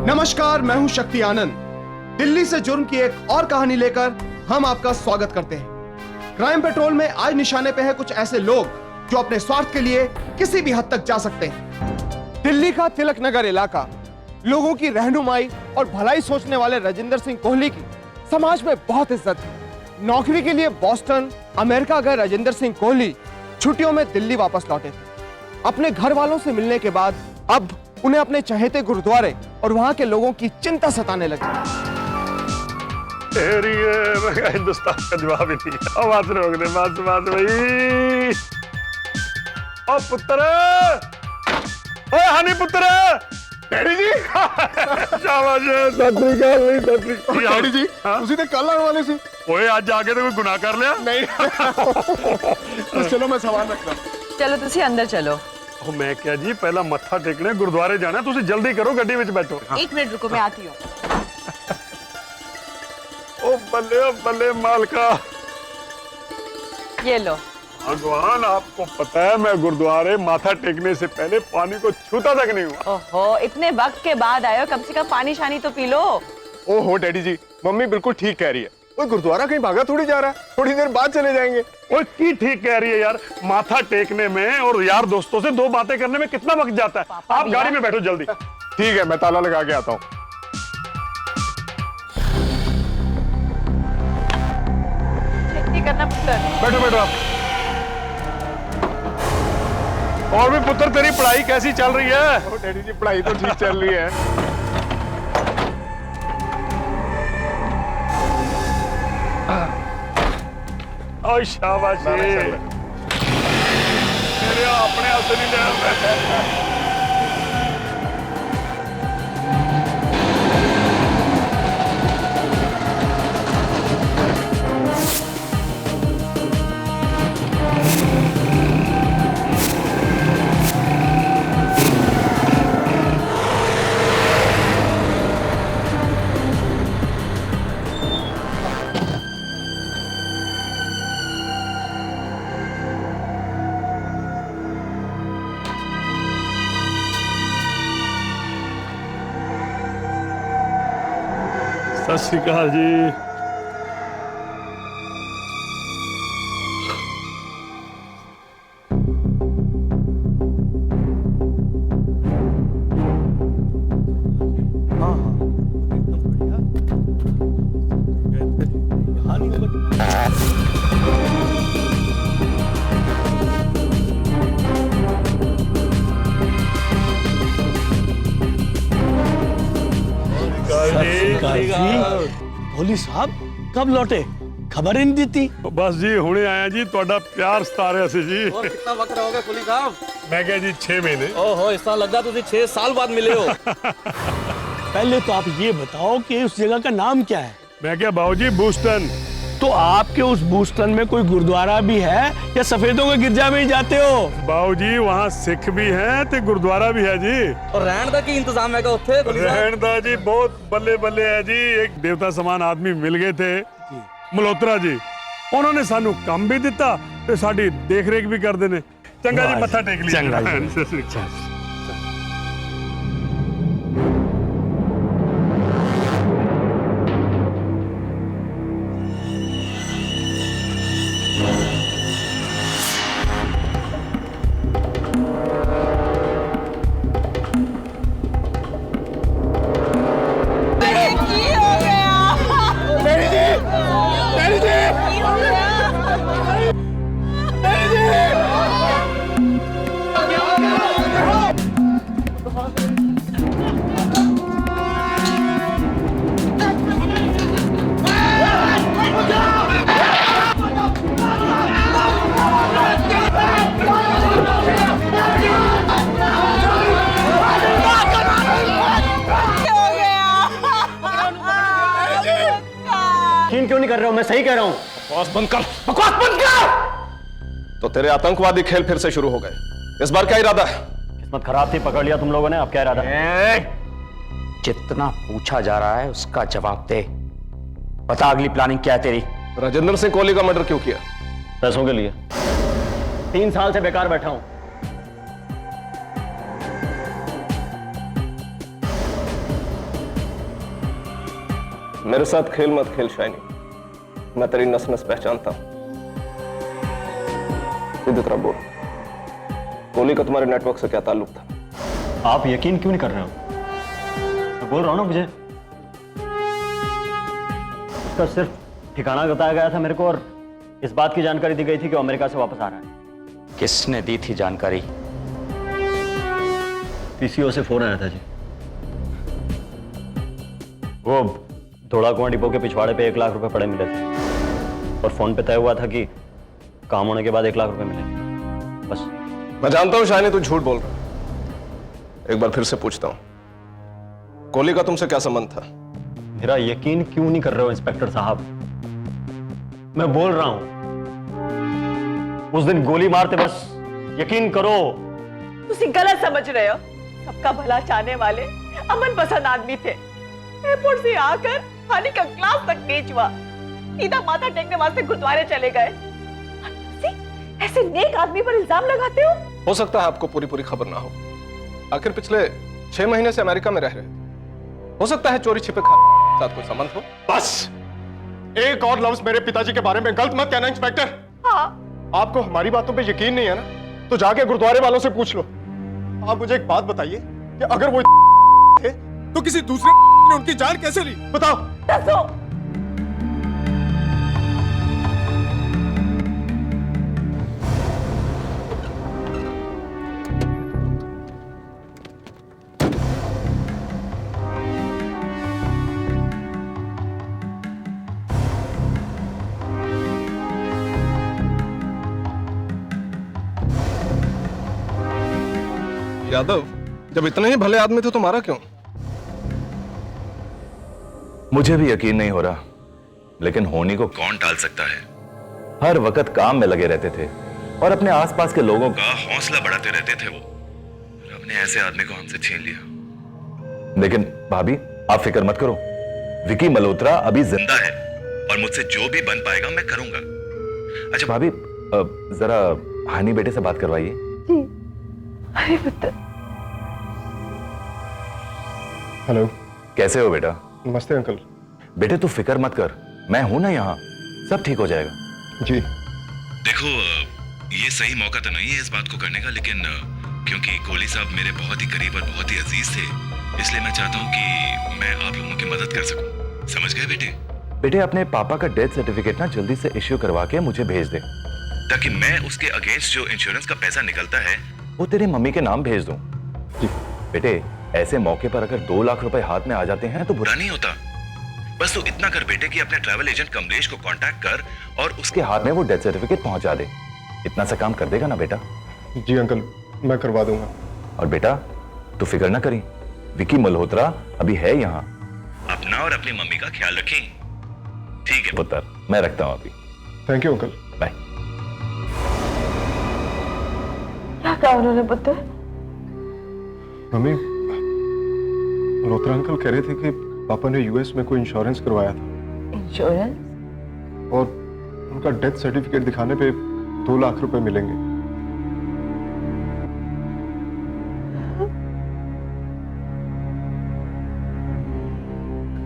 नमस्कार, मैं हूं शक्ति आनंद। दिल्ली से जुर्म की एक और कहानी लेकर हम आपका स्वागत करते हैं। क्राइम पेट्रोल में आज निशाने पे हैं कुछ ऐसे लोग जो अपने स्वार्थ के लिए किसी भी हद तक जा सकते हैं। दिल्ली का तिलक नगर इलाका, लोगों की रहनुमाई और भलाई सोचने वाले राजेंद्र सिंह कोहली की समाज में बहुत इज्जत है। नौकरी के लिए बॉस्टन, अमेरिका गए राजेंद्र सिंह कोहली छुट्टियों में दिल्ली वापस लौटे थे। अपने घर वालों से मिलने के बाद अब उन्हें अपने चहेते गुरुद्वारे और वहां के लोगों की चिंता सताने लगी। हिंदुस्तान का जवाब ही नहीं। बात रोक दे, बस भाई। ओ पुत्र, ओ हनी पुत्र, डैडी जी। शाबाश, सत श्री अकाल भाई, सत श्री अकाल। डैडी जी, ਤੁਸੀਂ ਤੇ ਕੱਲ ਆਉਣ ਵਾਲੇ ਸੀ। ओए आज आके तो कोई गुनाह कर लिया? नहीं। चलो मैं सामान रखता हूं। चलो तुसी अंदर चलो। ओ मैं क्या जी, पहला मत्था टेकने गुरुद्वारे जाना, तुसी जल्दी करो, गड्डी में बैठो। एक मिनट रुको, मैं आती हूँ। ओ बल्ले मालका। ये लो। भगवान, आपको पता है मैं गुरुद्वारे माथा टेकने से पहले पानी को छूता तक नहीं हुआ। ओहो, इतने वक्त के बाद आए हो, कम से कम पानी शानी तो पी लो। ओहो डैडी जी, मम्मी बिल्कुल ठीक कह रही है। वो गुरुद्वारा कहीं भागा थोड़ी जा रहा है, थोड़ी देर बाद चले जाएंगे। ओए की ठीक कह रही है यार, माथा टेकने में और यार दोस्तों से दो बातें करने में कितना वक्त जाता है। आप गाड़ी में बैठो जल्दी। ठीक है, मैं ताला लगा के आता हूँ। छुट्टी करना पुत्र। बैठो आप। और भी पुत्र, तेरी पढ़ाई कैसी चल रही है? डैडी जी, पढ़ाई तो ठीक चल रही है। ओ शाबाश, मेरे अपने हाथ से नहीं ले। सत श्री अकाल जी। भोली साहब कब लौटे, खबर ही नहीं देती। बस जी हुणे आया जी, ਤੁਹਾਡਾ प्यार सता रहा सी जी। और कितना वक्त रहोगे कुली साहब? मैं क्या जी 6 महीने। ओहो, इस साल लगता तुझे 6 साल बाद मिले हो। पहले तो आप ये बताओ कि उस जगह का नाम क्या है? मैं क्या बाबूजी, बूस्टन। तो आपके उस बूस्टन में कोई गुरुद्वारा भी है या सफेदों के गिरजा में ही जाते हो? बाबूजी वहाँ सिख भी हैं ते गुरुद्वारा भी है जी। और रहने का की इंतजाम है उत्थे कुली साहब? रहन दा जी बहुत बल्ले बल्ले है जी। एक देवता समान आदमी मिल गए थे, मल्होत्रा जी। उन्होंने सानू काम भी दिता ते साडी देख रेख भी करते ने। चंगा जी, मत्था टेक लीजिए। क्यों नहीं कर रहे हो? मैं सही कह रहा हूं। बकवास बंद कर, बकवास बंद कर। तो तेरे आतंकवादी खेल फिर से शुरू हो गए। इस बार क्या इरादा है? किस्मत खराब थी, पकड़ लिया तुम लोगों ने। अब क्या इरादा? जितना पूछा जा रहा है उसका जवाब दे। बता अगली प्लानिंग क्या है तेरी? राजेंद्र सिंह कोहली का मर्डर क्यों किया? पैसों के लिए। 3 साल से बेकार बैठा हूं। मेरे साथ खेल मत खेल शाइनी, मैं तेरी नस नस पहचानता हूं। सीधी तरह बोल, गोली का तुम्हारे नेटवर्क से क्या ताल्लुक था? आप यकीन क्यों नहीं कर रहे हो? मैं बोल रहा हूं ना, मुझे उसका सिर्फ ठिकाना बताया गया था मेरे को, और इस बात की जानकारी दी गई थी कि वो अमेरिका से वापस आ रहा है। किसने दी थी जानकारी? पीसीओ से फोन आया था जी। वो धोड़ा कुआं डिपो के पिछवाड़े पे 1 लाख रुपए पड़े मिले थे, और फोन पे तय हुआ था कि काम होने के बाद 1 लाख रुपए मिलेंगे। बस। मैं जानता हूं शाइनी तू झूठ बोल रहा है। एक बार फिर से पूछता हूं, गोली का तुमसे क्या संबंध था? मेरा यकीन क्यों नहीं कर रहे हो इंस्पेक्टर साहब? मैं बोल रहा हूं, उस दिन गोली मारते, बस यकीन करो। तुसी गलत समझ रहे हो। सबका भला चाहने वाले अमन पसंद आदमी थे। एयरपोर्ट से आकर हानि का ग्लास तक नहीं हुआ, सीधा माथा टेकने वास्ते गुरुद्वारे चले गए। तुसी ऐसे नेक आदमी पर इल्जाम लगाते हो सकता है आपको पूरी पूरी खबर ना हो। आखिर पिछले 6 महीने से अमेरिका में रह रहे थे। हो सकता है चोरी छिपे साथ कोई संबंध हो। बस एक और लफ्ज मेरे पिताजी के बारे में गलत मत कहना इंस्पेक्टर। हाँ, आपको हमारी बातों पे यकीन नहीं है ना, तो जाके गुरुद्वारे वालों से पूछ लो। आप मुझे एक बात बताइए कि अगर वो थे तो किसी दूसरे ने उनकी जान कैसे ली? बताओ। दसो। यादव, जब इतने ही भले आदमी थे तो मारा क्यों? मुझे भी यकीन नहीं हो रहा, लेकिन होनी को कौन टाल सकता है? हर वक्त काम में लगे रहते थे और अपने आसपास के लोगों का हौसला बढ़ाते रहते थे। वो रब ने ऐसे आदमी को हमसे छीन लिया। लेकिन भाभी, आप फिक्र मत करो, विकी मल्होत्रा अभी जिंदा है और मुझसे जो भी बन पाएगा मैं करूंगा। अच्छा भाभी, जरा हानी बेटे से बात करवाइए। जी। अरे पुत्र। हेलो, कैसे हो बेटा? नमस्ते अंकल। बेटे तू फिक्र मत कर, मैं हूं ना यहाँ, सब ठीक हो जाएगा। जी। देखो, ये सही मौका तो नहीं है इस बात को करने का, लेकिन क्योंकि कोहली साहब मेरे बहुत ही करीब और बहुत ही अजीज थे, इसलिए मैं चाहता हूँ कि मैं आप लोगों की मदद कर सकूं। समझ गए बेटे? बेटे, अपने पापा का डेथ सर्टिफिकेट ना जल्दी से इश्यू करवा के मुझे भेज दे, ताकि मैं उसके अगेंस्ट जो इंश्योरेंस का पैसा निकलता है वो तेरी मम्मी के नाम भेज दूं। जी। बेटे, ऐसे मौके पर अगर 2 लाख रुपए हाथ में आ जाते हैं तो बुरा नहीं होता। बस तू इतना कर बेटे कि अपने ट्रैवल एजेंट कमलेश को कांटेक्ट कर और उसके हाथ में वो डेथ सर्टिफिकेट पहुंचा दे। इतना सा काम कर देगा ना बेटा? जी अंकल, मैं करवा दूंगा। और बेटा, तू फिक्र ना करी, विकी मल्होत्रा अभी है यहाँ। अपना और अपनी मम्मी का ख्याल रखें। ठीक है पुत्र, मैं रखता हूँ अभी। Thank you uncle. बाय। क्या कहा उन्होंने पुत्र? मम्मी, मल्होत्रा अंकल कह रहे थे कि पापा ने यूएस में कोई इंश्योरेंस करवाया था। इंश्योरेंस? और उनका डेथ सर्टिफिकेट दिखाने पे 2 लाख रुपए मिलेंगे।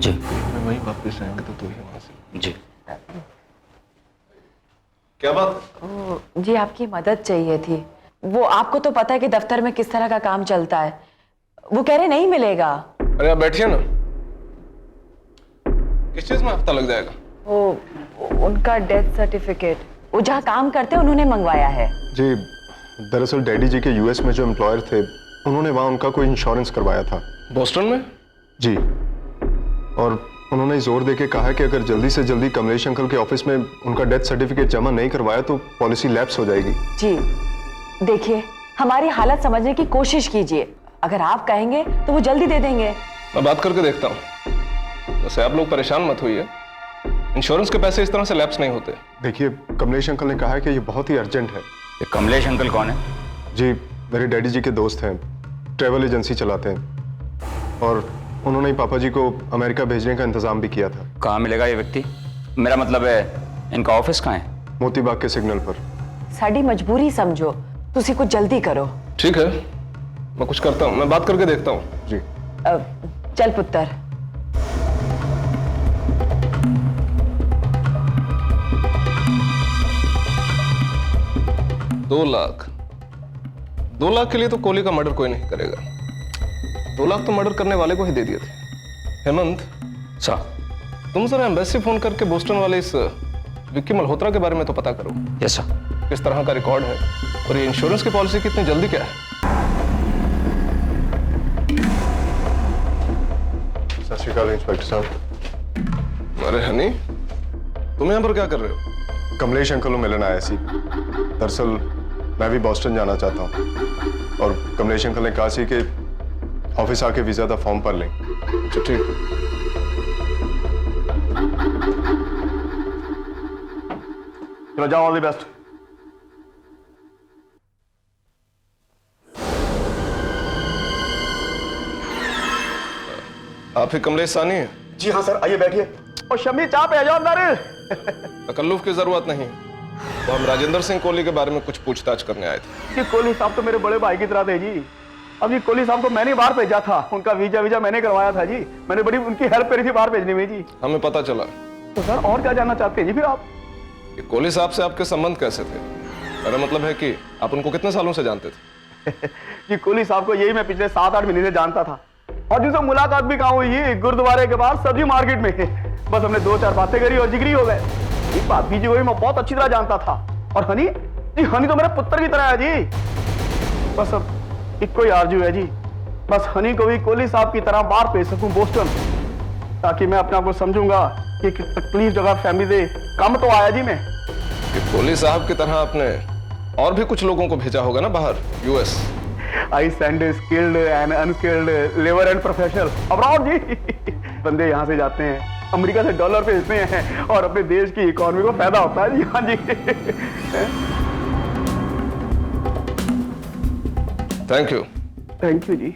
जी। मैं वहीं वापस आएंगे तो ही वहां से। जी। क्या बात? जी, आपकी मदद चाहिए थी। वो आपको तो पता है कि दफ्तर में किस तरह का काम चलता है। वो कह रहे नहीं मिलेगा। अरे आप बैठिए ना। किस चीज में हफ्ता लग जाएगा? वो उनका डेथ सर्टिफिकेट, वो जहाँ काम करते हैं उन्होंने मंगवाया है। जी, दरअसल डैडी जी के यूएस में जो एम्प्लॉयर थे, उन्होंने वहां उनका कोई इंश्योरेंस करवाया था। बोस्टन में? जी। और उन्होंने जोर देके कहा कि अगर जल्दी से जल्दी कमलेश अंकल के ऑफिस में उनका डेथ सर्टिफिकेट जमा नहीं करवाया तो पॉलिसी लैप्स हो जाएगी। जी, देखिए, हमारी हालत समझने की कोशिश कीजिए। अगर आप कहेंगे तो वो जल्दी दे देंगे। मैं बात करके देखता हूँ। वैसे आप लोग परेशान मत होइए, इंश्योरेंस के पैसे इस तरह से लैप्स नहीं होते। देखिए, कमलेश अंकल ने कहा है कि ये बहुत ही अर्जेंट है। ये कमलेश अंकल कौन है? जी, मेरे डैडी जी के दोस्त हैं, ट्रैवल एजेंसी चलाते हैं, और उन्होंने ही पापा जी को अमेरिका भेजने का इंतजाम भी किया था। कहाँ मिलेगा ये व्यक्ति? मेरा मतलब है, इनका ऑफिस कहाँ है? मोती बाग के सिग्नल पर। साड़ी मजबूरी समझो, तुसी कुछ जल्दी करो। ठीक है, मैं कुछ करता हूँ, मैं बात करके देखता हूँ। जी। चल पुत्र। 2 लाख 2 लाख के लिए तो कोहली का मर्डर कोई नहीं करेगा। 2 लाख तो मर्डर करने वाले को ही दे दिए थे। हेमंत सर। तुम जरा एम्बेसी फोन करके बोस्टन वाले इस विक्की मल्होत्रा के बारे में तो पता करो। Yes sir. किस तरह का रिकॉर्ड है और ये इंश्योरेंस की पॉलिसी कितनी जल्दी क्या है। सत श्री अकाल इंस्पेक्टर साहब। अरे हनी, तुम यहाँ पर क्या कर रहे हो? कमलेश अंकल को मिलने आया सी। दरअसल मैं भी बॉस्टन जाना चाहता हूँ और कमलेश अंकल ने कहा सी कि ऑफिस आके वीजा का फॉर्म भर लें। अच्छा ठीक। चलो जाओ, ऑल द बेस्ट। आप ही कमलेश सानी है? जी हाँ सर, आइए बैठिए। और शमी चाह पे आ जाओ अंदर। तकल्लुफ की जरूरत नहीं, तो हम राजेंद्र सिंह कोहली के बारे में कुछ पूछताछ करने आए थे। कि कोहली साहब तो मेरे बड़े भाई की तरह थे जी। अब जी कोहली साहब को मैंने बाहर भेजा था, उनका वीजा मैंने करवाया था जी। मैंने बड़ी उनकी हेल्प करी थी बाहर भेजने में जी। हमें पता चला। तो सर और क्या जानना चाहते हैं जी फिर आप? कि कोहली साहब से आपके संबंध कैसे थे? मेरा मतलब है कि आप उनको कितने सालों से जानते थे? जी कोहली साहब को यही मैं पिछले 7-8 महीने से जानता था और जिनसे मुलाकात भी कहाँ हुई, गुरुद्वारे के बाहर सब्जी मार्केट में। बस हमने 2-4 बातें करी और जिगरी हो गए। ये भाभी जी को भी मैं बहुत अच्छी तरह जानता था। और हनी जी, हनी तो मेरे पुत्र की तरह है जी। बस अब एक कोई आरजू है जी, बस हनी को भी कोहली साहब की तरह बाहर भेज सकूं बोस्टन, ताकि मैं अपने आप को समझूंगा कि एक तकलीफ जगह फैमिली दे कम तो आया जी मैं। कि कोहली साहब की तरह आपने और भी कुछ लोगों को भेजा होगा ना बाहर, US. I send skilled and unskilled labour and professional abroad जी। बंदे यहाँ से जाते हैं, अमेरिका से डॉलर भेजते हैं और अपने देश की इकोनॉमी को फायदा होता है जी। हाँ जी। Thank you. थैंक यू जी।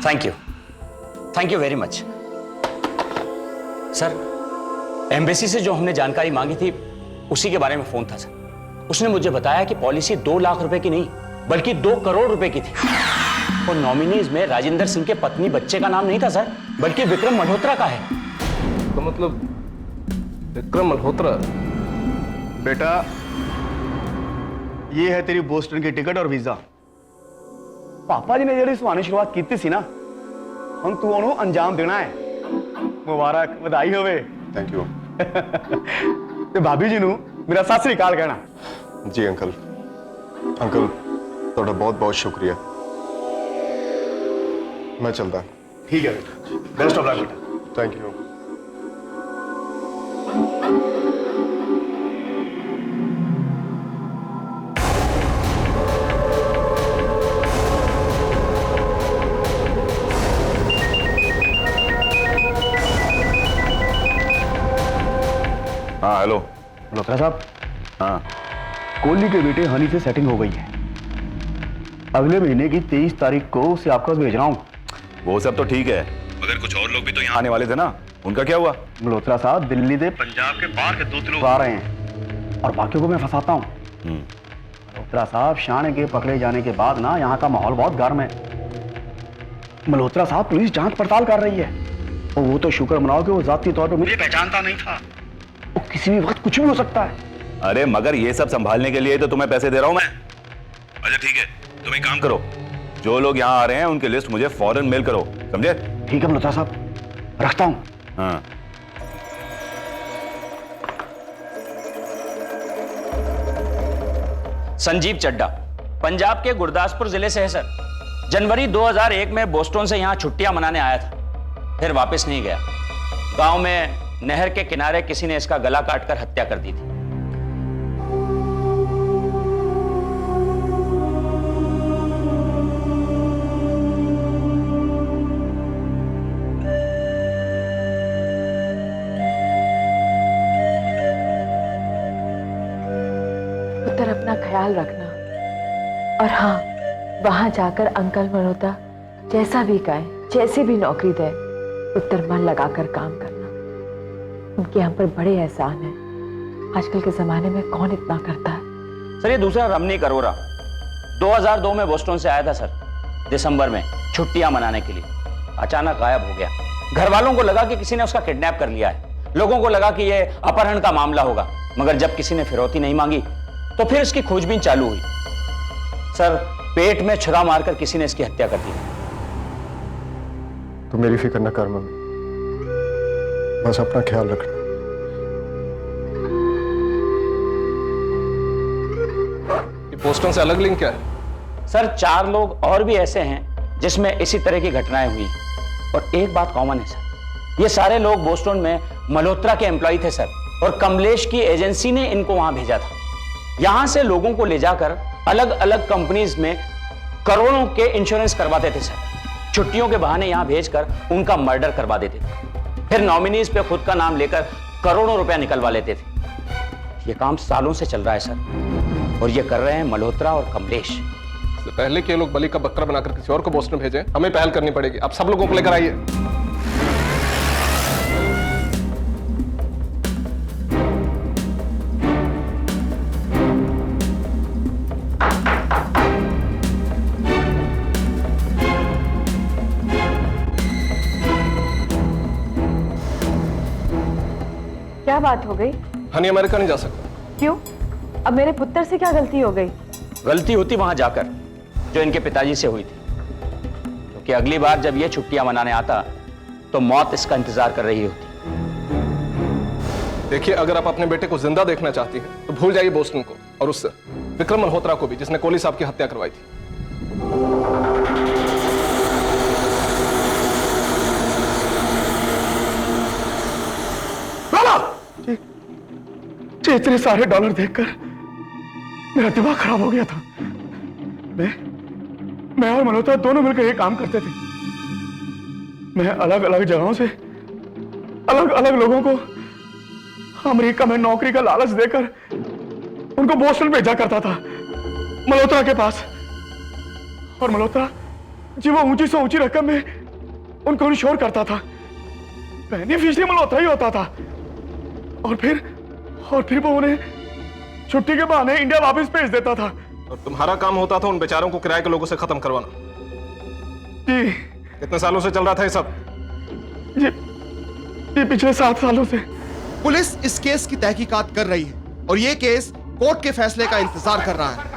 Thank you very much. Sir, embassy से जो हमने जानकारी मांगी थी उसी के बारे में फोन था सर। उसने मुझे बताया कि पॉलिसी 2 लाख रुपए की नहीं बल्कि 2 करोड़ रुपए की थी और नॉमिनीज में राजेंद्र सिंह के पत्नी बच्चे का नाम नहीं था सर, बल्कि विक्रम मल्होत्रा का है। तो मतलब विक्रम मल्होत्रा? बेटा ये है तेरी बोस्टन की टिकट और वीजा। पापा जी ने जेडी सुहानी शुरुआत की सी ना, हम तू उन्होंने अंजाम देना है। मुबारक, बधाई होवे। Thank you. ते भाभी जी नु मेरा सत श्री अकाल कहना। जी अंकल। अंकल थोड़ा बहुत बहुत शुक्रिया। मैं चलता। ठीक है बेटा, बेस्ट ऑफ लक बेटा। Thank you. हाँ हेलो। मल्होत्रा साहब, हाँ कोहली के बेटे हनी से सेटिंग हो गई है। अगले महीने की 23 तारीख को उसे आपको भेज रहा हूँ। वो सब तो ठीक है, मगर कुछ और लोग भी तो यहाँ आने वाले थे ना, उनका क्या हुआ? मल्होत्रा साहब, दिल्ली से पंजाब के बाहर के 2 लोग आ रहे हैं और बाकियों को मैं फंसाता हूँ। मल्होत्रा साहब, शान के पकड़े जाने के बाद ना यहाँ का माहौल बहुत गर्म है। मल्होत्रा साहब, पुलिस जांच पड़ताल कर रही है और वो तो शुक्र मनाओ कि वो जाती तौर पर मुझे पहचानता नहीं था। वो किसी भी वक्त कुछ भी हो सकता है। अरे मगर ये सब संभालने के लिए तो तुम्हें पैसे दे रहा हूं मैं। अच्छा ठीक है, तुम एक काम करो, जो लोग यहाँ आ रहे हैं उनकी लिस्ट मुझे फौरन मेल करो, समझे? ठीक है मल्होत्रा साहब, रखता हूं। हाँ। संजीव चड्डा पंजाब के गुरदासपुर जिले से है सर। जनवरी 2001 में बोस्टन से यहां छुट्टियां मनाने आया था, फिर वापस नहीं गया। गांव में नहर के किनारे किसी ने इसका गला काटकर हत्या कर दी थी। पुत्र, अपना ख्याल रखना और हाँ, वहां जाकर अंकल मल्होत्रा जैसा भी कहें, जैसी भी नौकरी दे, पुत्र मन लगाकर काम करना। उनके हम पर बड़े एहसान हैं। आजकल के जमाने में कौन इतना करता है। सर, ये दूसरा रमनी करोरा 2002 में बोस्टन से आया था सर, दिसंबर में छुट्टियां मनाने के लिए। अचानक गायब हो गया। घर वालों को लगा कि किसी ने उसका किडनैप कर लिया है। लोगों को लगा कि यह अपहरण का मामला होगा, मगर जब किसी ने फिरौती नहीं मांगी तो फिर इसकी खोजबीन चालू हुई। सर, पेट में छुरा मारकर किसी ने इसकी हत्या कर दी। तो मेरी फिक्र न कर मम्मी, बस अपना ख्याल रखना। ये पोस्टन से अलग लिंक क्या है? सर, 4 लोग और भी ऐसे हैं जिसमें इसी तरह की घटनाएं हुई, और एक बात कॉमन है सर, ये सारे लोग बोस्टन में मल्होत्रा के एम्प्लॉय थे सर, और कमलेश की एजेंसी ने इनको वहां भेजा था। यहां से लोगों को ले जाकर अलग अलग कंपनीज में करोड़ों के इंश्योरेंस करवाते थे सर, छुट्टियों के बहाने यहां भेजकर उनका मर्डर करवा देते थे, फिर नॉमिनीज पे खुद का नाम लेकर करोड़ों रुपया निकलवा लेते थे। यह काम सालों से चल रहा है सर, और ये कर रहे हैं मल्होत्रा और कमलेश। पहले के लोग बलि का बकरा बनाकर किसी और को बोस्टन भेजे, हमें पहल करनी पड़ेगी। आप सब लोगों को लेकर आइए। क्या बात हो गई? हनी अमेरिका नहीं जा सकता। क्यों? अब मेरे पुत्र से क्या गलती हो गई? गलती होती वहां जाकर जो इनके पिताजी से हुई थी, क्योंकि अगली बार जब ये छुट्टियां मनाने आता तो मौत इसका इंतजार कर रही होती। देखिए, अगर आप अपने बेटे को जिंदा देखना चाहती हैं तो भूल जाइए बोस्टन को, और उससे विक्रम मल्होत्रा को भी, जिसने कोहली साहब की हत्या करवाई थी। इतने सारे डॉलर देखकर मेरा दिमाग खराब हो गया था। मैं और मल्होत्रा दोनों मिलकर ये काम करते थे। मैं अलग अलग जगहों से अलग अलग लोगों को अमेरिका में नौकरी का लालच देकर उनको बोस्टन भेजा करता था, मल्होत्रा के पास। और मल्होत्रा जी वो ऊंची से ऊंची रकम में उनको इंश्योर करता था। बेनिफिशियरी मल्होत्रा ही होता था। और फिर वो उन्हें छुट्टी के बहाने इंडिया वापस भेज देता था। और तुम्हारा काम होता था उन बेचारों को किराए के लोगों से खत्म करवाना। जी। कितने सालों से चल रहा था ये सब? ये पिछले 7 सालों से। पुलिस इस केस की तहकीकात कर रही है और ये केस कोर्ट के फैसले का इंतजार कर रहा है।